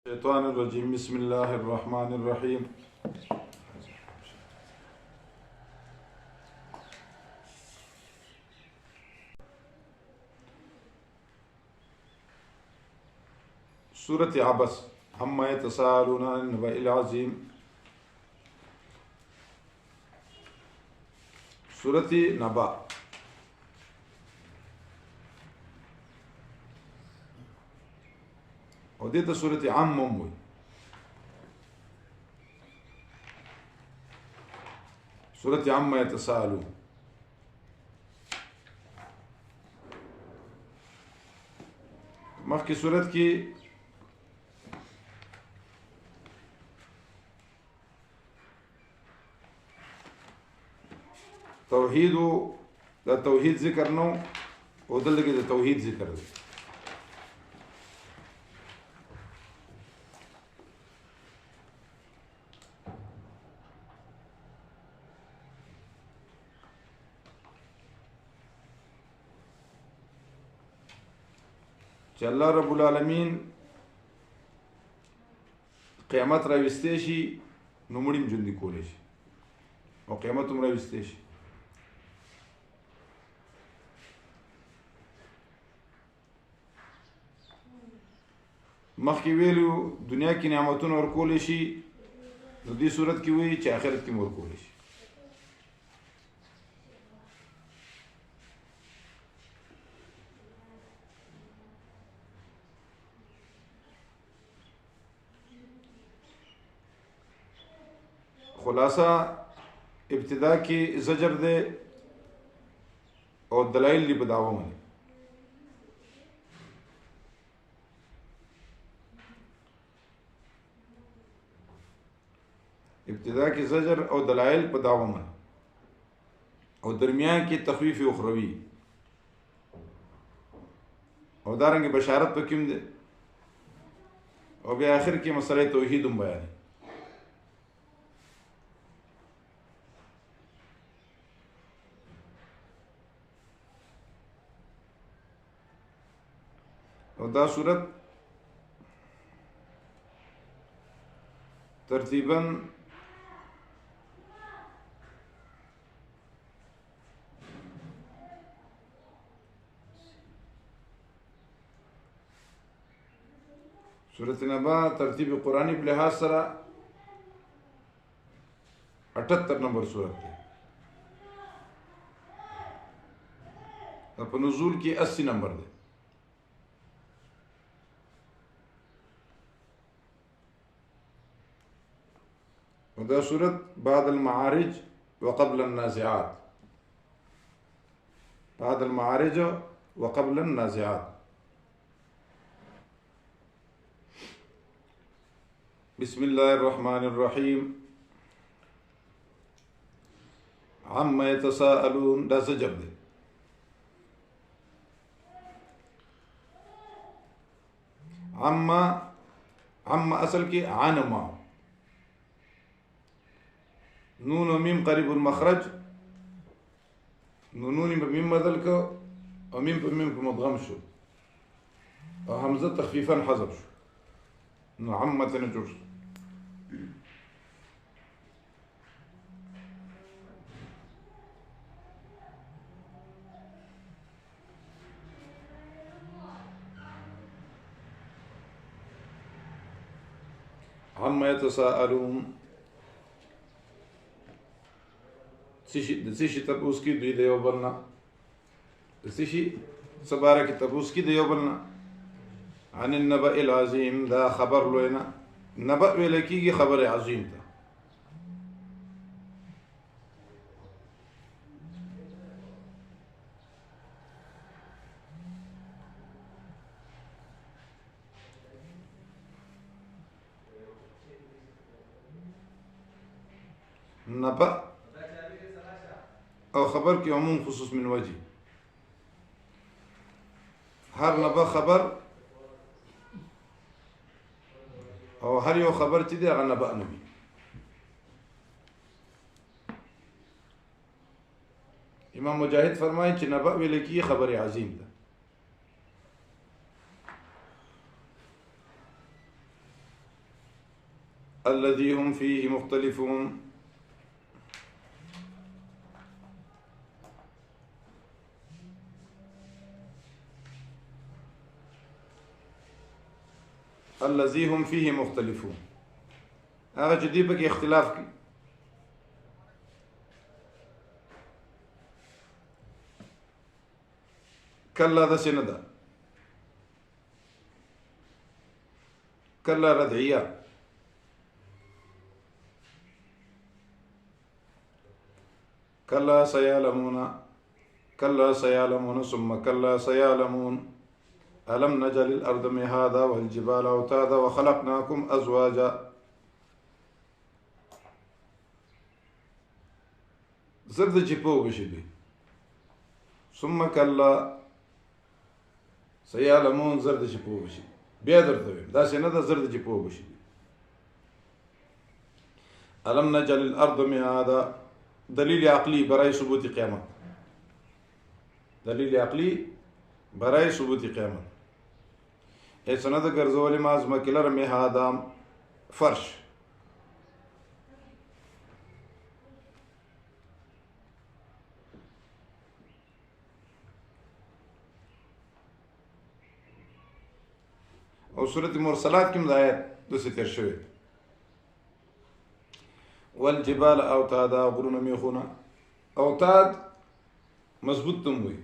الشيطان الرجيم. بسم الله الرحمن الرحيم. سورة عبس عما يتساءلون عن النبأ العظيم. سورة نبأ او دې ته سورة عم وي. سورة عما يتساءلون مخکې سورة کې توحید دا توحید ذکر نو او دلته کې د توحید ذکر دی. چې الله رب العالمین قیامت راوستې شي نو مړیم ژوندي کولی شي او قیامت هم راوستې شي. مخکې ویلو دنیا کې نعمتونه ورکولی شي نو دې صورت کې وایي چې آخرت کې هم ورکولی شي. خلاصہ ابتدا کې زجر دی او دلایل دی په دعوه باندې. ابتدا کې زجر او دلایل په دعوه باندې او درمیان کې تخفیف اخروی او دارنګه بشارت په کوم دی او بیا آخر کې مسله توحید هم بیان. او دا صورت ترتیباً سورة نبأ ترتیب قرآنی په لحاظ سره 78 نمبر صورت دی. په نزول کې 80 نمبر دی. وده سورة بعد المعارج وقبل النازعات. بعد المعارج وقبل النازعات. بسم الله الرحمن الرحيم. عما يتساءلون دا زجر دي. عما اصل کی عنما نون و میم قریب المخرج نونی په میم بدل کو او میم په میم په مدغم شو او حمزه تخفیفا حذف شو نو عمتن جوړ. عما يتساءلون د څه شي تپوس کې دوی د یو بل نه د څه شي څه باره کې تپوس کې د یو بل نه. عن النبأ العظیم دا خبر لوی نه نبأ ویل کېږي خبر عظیم ته. نبأ او خبر کې عموم خصوص من وجه. هر نبأ خبر او هر یو خبر چې دی هغه نبأ نه وي. امام مجاهد فرمایي چې نبأ ویل کېږي خبر عظیم ده. الذي هم فيه مختلفون. الذي هم فيه مختلفون هغه چې دوی پکې اختلاف کوي. کله داسې نه ده، کله ردعیه، کله سيعلمون، کله سيعلمون ثم کله سيعلمون. ألم نجعل الأرض مهادا والجبال أوتادا وخلقناكم أزواجا. زرد چې پوه بشي دوی ثم کله سيعلمون، زرد چې پوه بشي بیا درته وایم داسې نه ده، زرد چې پوه بشي. ألم نجعل الأرض مهادا دلیل عقلی برای ثبوت قیامت، دلیل عقلی برای ثبوت قیامت. ایسا نه ده ګرځولې ما ځمکې لره مهادا فرش. او سورة مرسلات کې هم د آیت داسې تېر شوی. والجبال اوتادا، غرونه میخونه. اوتاد مضبوط تم وي.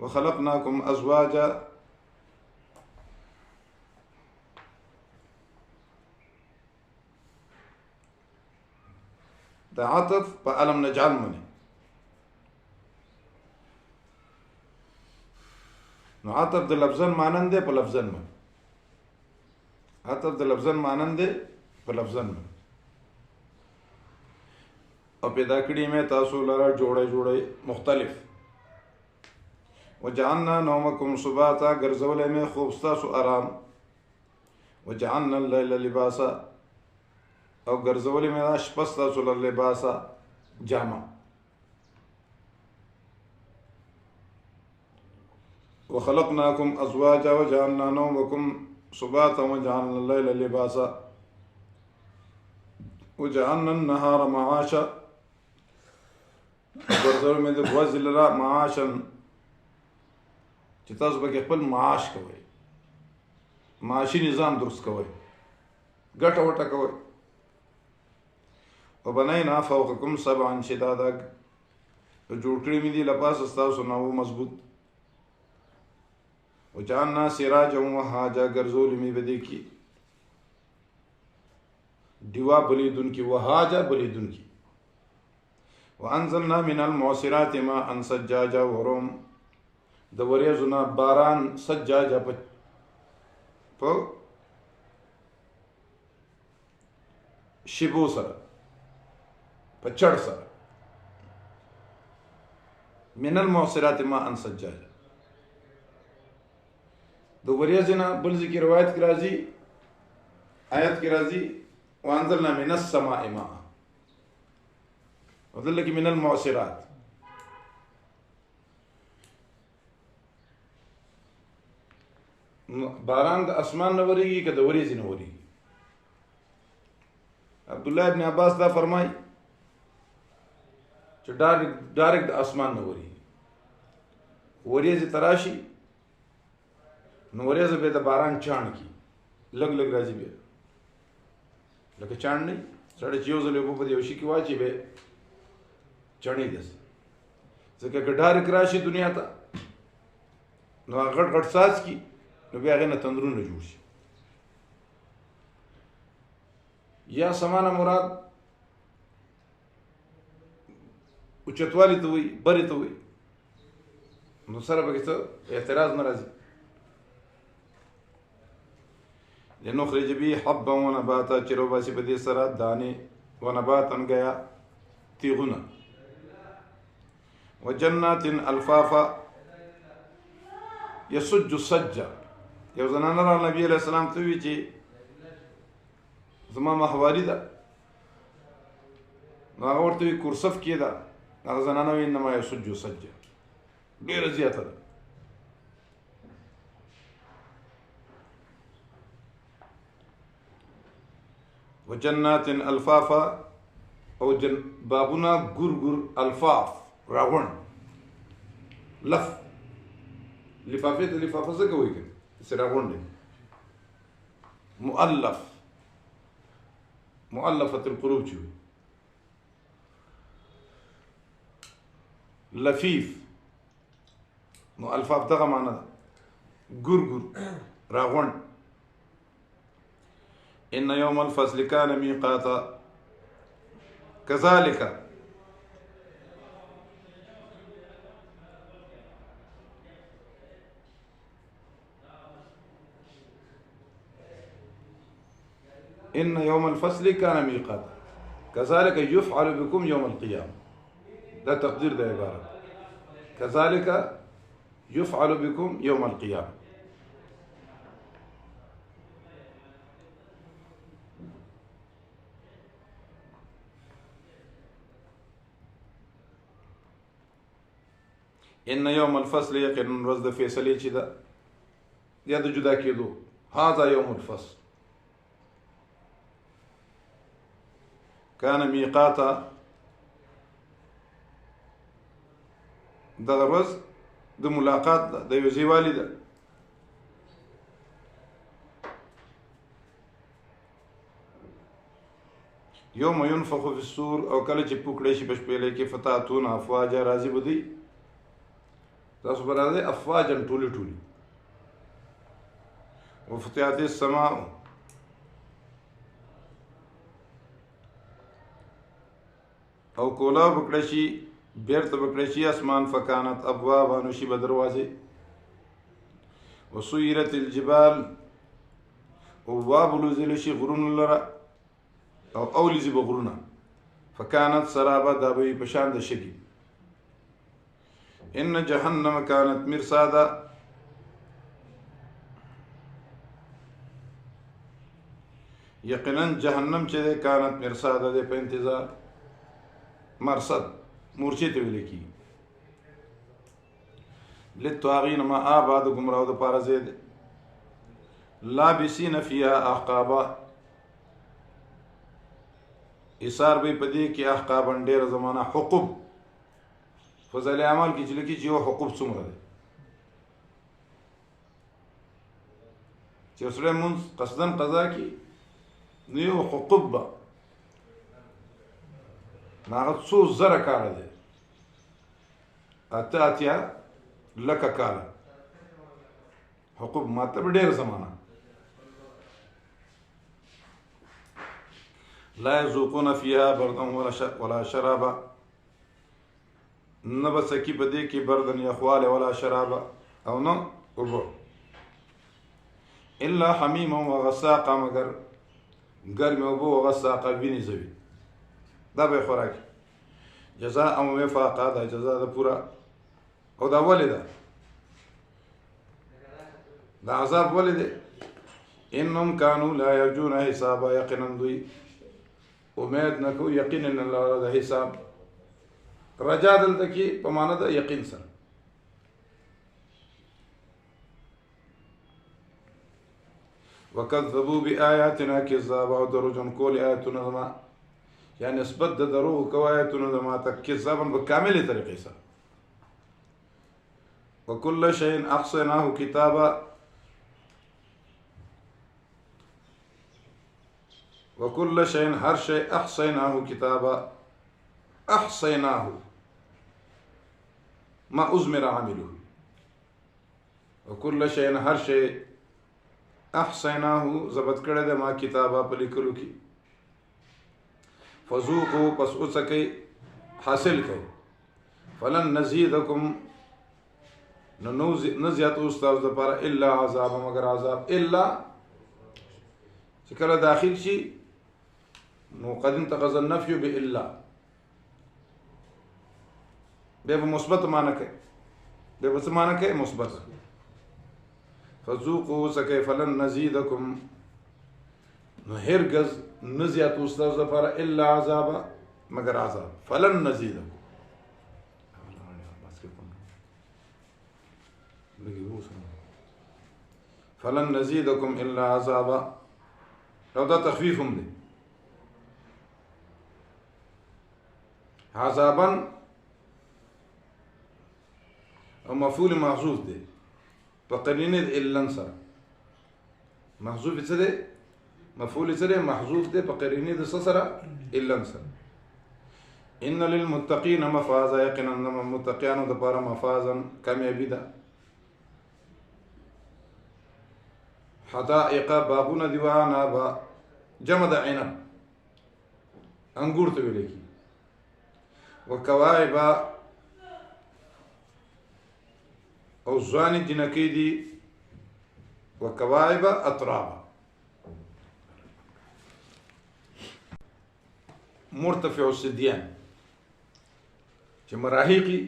وخلقناكم ازواجا، د عطف په الم نجعل منی. نو عطف د لفظن مانند دی په لفظن من، عطف د لفظن مانند دی په لفظن من. او پیدا کړی مې تاسو لره جوړه جوړه مختلف. وجعلنا نومکم سباتا، ګرځولې مې خوب ستاسو آرام. وجعلنا الليل لباسا، او ګرځولې مې شپه ستاسو لره لباسا جامه. وخلقناكم أزواجا وجعلنا نومكم سباتا وجعلنا الليل لباسا وجعلنا النهار معاشا، ګرځولې مې د ورځې لره معاشا چې تاسو به خپل معاش کوئ، معاشي نظام درست کوئ، ګټه وټه کوئ. وبنینا فوقکم سبعا شدادا، جوړ کړي مې دي له پاسه ستاسو نه مضبوط. وجعلنا سراجا وهاجا، ګرځولې مې به دې کې ډیوا بلیدونکي، وهاجا بلیدونکي. وانزلنا من المعصرات ماء ثجاجا، وروم د وریځو نه باران سجاجا په شیبو سره، په چړ سره. من المعصرات ماء ثجاجا، د وریځو نه بل ذکر روایت کې راځي، آیت کې راځي وانزلنا من السماء ماء، ودل کې من المعصرات. باران د اسمان نه وريږي که د وریځې نه وريږي. عبد الله ابن عباس دا فرمای چې ډایرکټ د اسمان نه وريږي، وریځې تراشي نو وریځه به د باران چاڼ کی لګ لګ راځي، بیا لکه چاڼ نه سړی چې یو ځل اوبه په یو شي کې واچي به چاڼې داسې. ځکه که ډایرکټ راشي دنیا ته نو هغه غټ غټ ساز کی نو بیا هغې نه تندرونه جوړ شي. یا سمانه مراد اوچتوالی ته وایي، برې ته وایي، نو سره پکې څه اعتراض نه راځي. لنخرج به حبا ونباتا، چې روباسي په دې سره دانې، ونباتا گیا تیغونه. وجنات الفافا یسج سجا. یو زنانه را نبی علیہ السلام ته وی چې زما ماهواري ده، نو هغه ورته وی کورسف کې ده. هغه زنانه وی انما یسج سجا، ډېره زیاته ده. وجنات الفافا او بابنا ګور الفاف راغون لف لفافه ته لفافه څه کوي کې سره راغون دي مؤلفه القلوب چوي لفيف نو الفاف دغه معنا ګور راغون. إن يوم الفصل كان ميقاتا كذلك إن يوم الفصل كان ميقاتا كذلك يفعل بكم يوم القيامة. ده تقدير ده عبارة كذلك يفعل بكم يوم القيامة. إن يوم الفصل يقين رزد فيصلي چي ده يا ده جدا كيدو هذا يوم الفصل كان ميقاتا ده رز ده ملاقات ده يوزيوالي ده يوم ينفخ في السور او کله چې پوکړې شي بشپېلې کې فتاتون افواجا راضي بدی تاسو برادر افواجا ټولي وفتحت السماء او کولا بکړې شي بیرته بکړې شي اسمان فکانت ابوابا نشي بدروازه وسيرت الجبال ووابلو زل شي غرون لرا او اولي زي بغرونا فكانت سرابا دابي بشان د شګي. ان جهنم كانت مرصادا یقینا جهنم چې كانت مرصادا د په انتظار مرصد مورچه ته ویل کی للطاغين ما آباد گمراو د پاره زید لابسین فيها احقابا ایثار به پدې کې احقابن ډېر زمانہ حقوب فضل عمل کې چې لکه چې یو حقوب څومره دي چې سره مونږ قصدن قضا کې نیو حقوب با ناغت څو زره کار دي اتیا لکه کال حقوب ماته ډېر زمانہ لا يذوقون فيها بردا ولا شرابا نبسکی بدی کی بردن یخوال ولا شرابا او نو اوبو الا حمیم وغساقا مگر گرم اوبو وغساقا ویني زوی دا به خوراک جزاء وفاقا دا جزاء دا پورا او دا ولده دا عذاب ولده انهم كانوا لا يرجون حسابا يقينا دوی امید نکو یقینا الله دا حساب رجا دلته کې په معنا د یقین سره وکذبوا بآیاتنا کذابا او دروغجن کول آیاتونه ما یعنی نسبت د دروغ کو آیاتونه ما ته کذابا په کامله طریقې سره وكل شيء احصيناه كتابا وكل شيء هر شيء احصيناه كتابا احصيناه ما ازمر عمله وكل شيء هر شيء احصيناه ضبط کړه د ما کتابه په لیکلو کې فذوقوا پس اوسکه حاصل کړئ فلن نزيدكم نزيات استاذ لپاره الا عذاب مگر عذاب الا چې کله داخل شي نو قد انتقض النفي بالا به مثبت معنی کوي به څه معنی کوي مثبت فذوقوا سكي فلن نزيدكم نو هرگز نزيات استاذ لپاره الا عذاب مگر عذاب فلن نزيدكم فلن نزيدكم الا عذابا لو دا تخفيفهم دي عذابا مفعول محذوف ده فقرينه الا انصر محذوف څه ده مفعول څه ده محذوف ده فقرينه د سره الا انصر ان للمتقين مفازا يقينا متقين د بار مفازا کامیابی ده حدائق بابون دیوانا با جمع د عنب انګور ته ویل کی وکواعب او ځواني جنکی دي وکواعب اطرابا مرتفع السديان چې مراهقي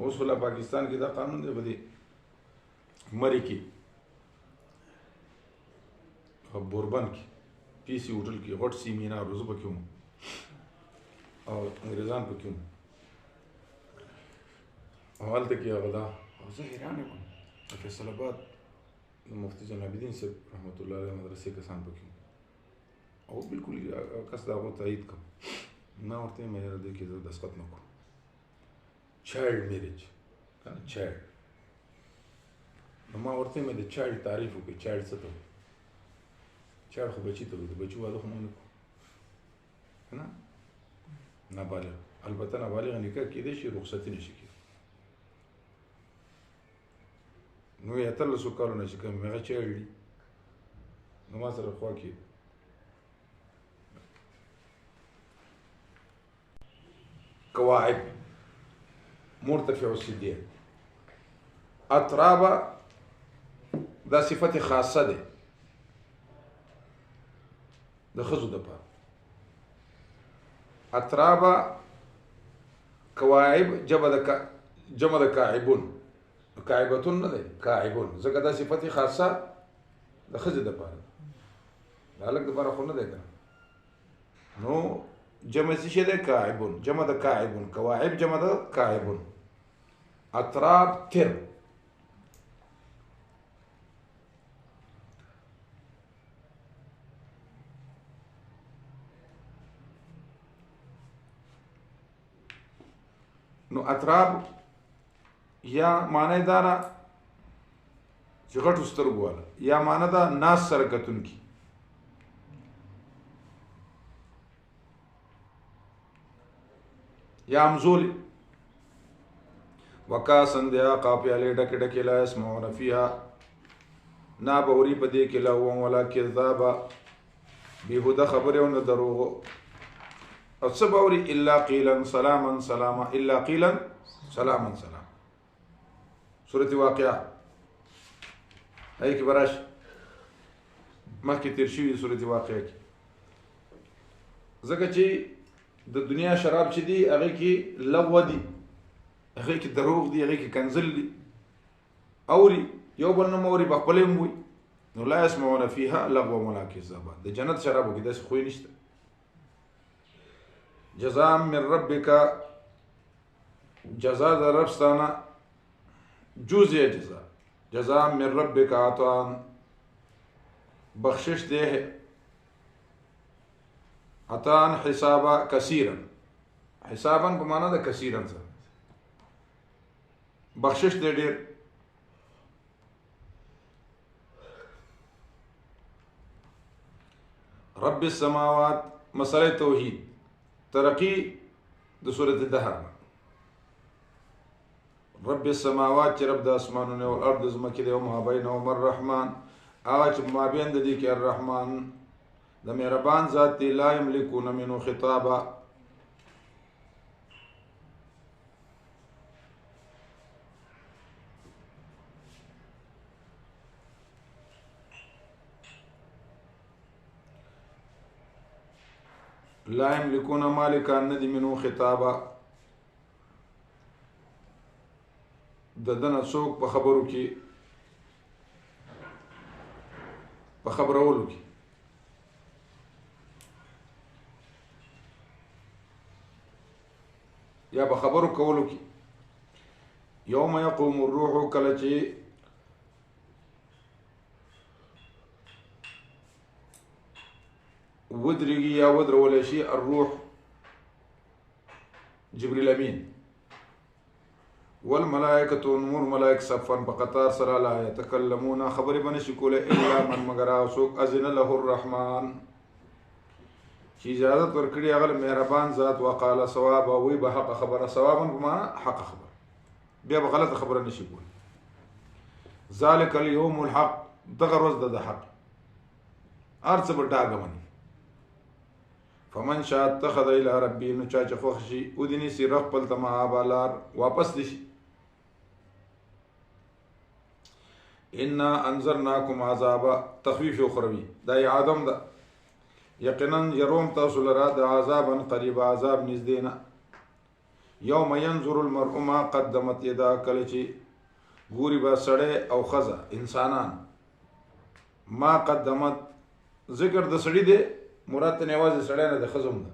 اوس ولا پاکستان کې دا قانون دی بده مری کې بوربن کې پی سی هوټل کې غټ سیمینار روز پکې او انګريزان پکې او هلته کې هغه دا او زه حیران یم د فیصل آباد د مفتي جان عابدین صاحب رحمت الله علیه مدرسې کسان پکې او بالکل کس دا هغه تایید کړ ما ورته مې راځي کې زه دسخط نه کوم چایلډ میریج کنه چایلډ نو ما ورته مې د چایلډ تعریف وکړ چایلډ څه ته چایلډ خو بچی ته وایي د بچو واده خو نه کوو کنه نابالغ البته نابالغ نکاح کېدای شي رخصتي نشي کېدای نو یې اتلسو کالو نه چې کوم هغه چایلډ دي نو ما سره خوا کې كواعب مرتفع السديان أترابا دا صفت خاصة ده ده خزو ده بار أترابا كواعب جمع ده كاعبون كاعبتون ده كاعبون زكا دا صفت خاصة ده خزو ده بار لالك ده بار أخونا ده نو جمع څه ده کاعبون جمع ده کاعبون کواعب جمع ده کاعبون اطراب تر نو اطراب یا معنی دارا چې غټو سترګو والا یا معنی دا ناس سره کتون کی یا امزولی وکاسن دیا قاپیالی ډکې ډکې لا يسمعون فيها نا بوري په دې کې لغو ولا کذابا بهوده خبره او نه دروغ او څه بوري الا قيلا سلاما سلاما الا قيلا سلاما سلاما سورة واقعه هي کې براش مخکې تیر شوي سورة واقعه کې ځکه چې د دنیا شراب چې دي هغه کې لغو دي هغه کې دروغ دي هغه کې کنزل دي اوري یو بل نو موري بخپلې موي نو لا يسمعون فيها لغوا ولا كذابا د جنت شرابو کې داس خو نشته جزاء من ربك جزاء د رب ستانه جزء جزاء من ربك عطاء بخشش ده عطاء حسابا كثيرا حسابا بمعنى ده كثيرا بخشش ده ډیر رب السماوات مسألة توحید ترقی د سورة الدهر رب السماوات چې رب د اسمانونو او الارض زمکه دی او ما بینهما الرحمن هغه چې ما بین د دې کې الرحمن د مهربان ذات دی لا یملکون منه خطابا لا یملکون مالکان ندی منه خطابا د دنه څوک په خبرو کې په خبرولو کې یا په خبرو کولو کې یوم یقوم الروح کله چې ودرېږي یا ودرول شي الروح جبريل امين والملائکه نور ملائک صفن په قطار سره لا يتكلمون خبر بنشي کوله الا من مگر اوسوک اذن له الرحمن چې اجازه ورکړي هغه مهربان ذات وقاله ثواب او وي به حق خبره ثوابا بمعنى حق خبر بیا به غلط خبره نشي کول ذلك اليوم الحق دغه ورځ د حق ارڅ به ډاګمن فمن شاء اتخذ الى ربي نو چا چې خوښ شي ودني سي رب خپل ته مآبالار واپس دي شي انا انذرناكم عذابا تخفيف اخروی دا عادم دا یقینا يروم تاسو لرا د عذابا قریب عذاب نږدې نه یوم ينظر المرء ما قدمت يدا کله چې ګوري با سړی او خزه انسانان ما قدمت ذکر د سړی دی مراد ته نواز سړی نه د خزم ده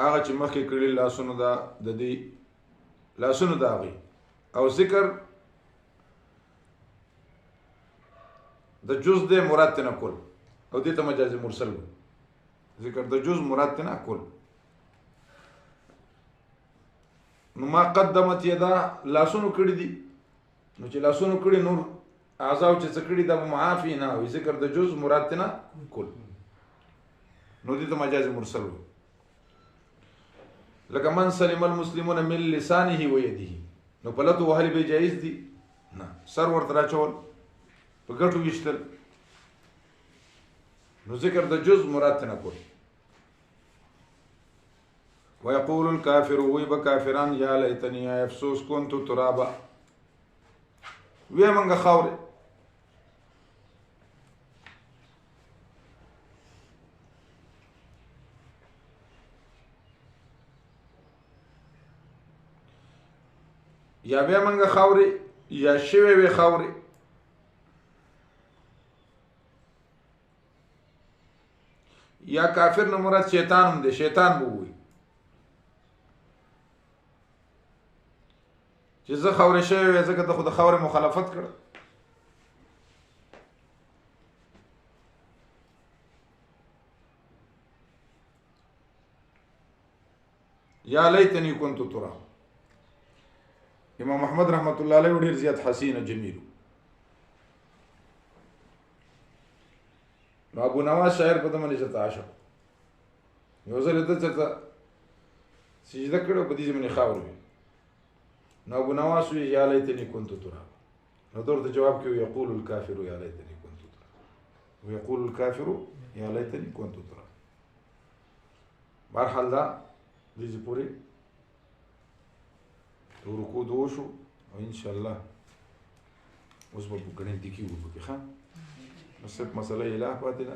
هغه چې مخکې کړي لاسونو دا د دې لاسونو دا غي او ذکر د جز د مراد ته نه کول او دې ته مجاز مرسل ذکر د جز مراد ته نه کول نو ما قدمت یدا لاسونو کړي دي نو چې لاسونو کړي نور اعضاء چې څه کړي دا معافي نه وي ذکر د جز مراد ته نه کول نو دې ته مجاز مرسل لکه من سلم المسلمون من لسانه و يده نو پلتو وهل به جایز دي نه سر ورته راچول په ګټو وشتل نو ذکر د جز مراد نه کول ويقول الكافر ويب كافران يا ليتني افسوس كنت ترابا وی منګه خاور یا بیا منګه خاوري یا شوي وي خاوري یا کافر نه مراد شیطان هم دی شیطان بو وي چې زه خاوري شوي وي ځکه د خود خاوري مخالفت کړ یا لیتنی كنت تراب امام احمد رحمت الله علیه ډیر زیات حسین او جمیل نو ابو نواز شاعر په دمنه چې عاشق یو ځل د څه سجده کړو په دې ځمنه خاور وي نو ابو نواز وی یا لیتنی كنت تراب نو درته جواب کوي یقول الكافر یا لیتنی كنت تراب ويقول الكافر یا لیتنی كنت تراب بهرحال دا دې پوری ورکو دوشو او ان شاء الله اوس به ګڼې دي کې وو کې ښه نو څه مسله اله پاتې ده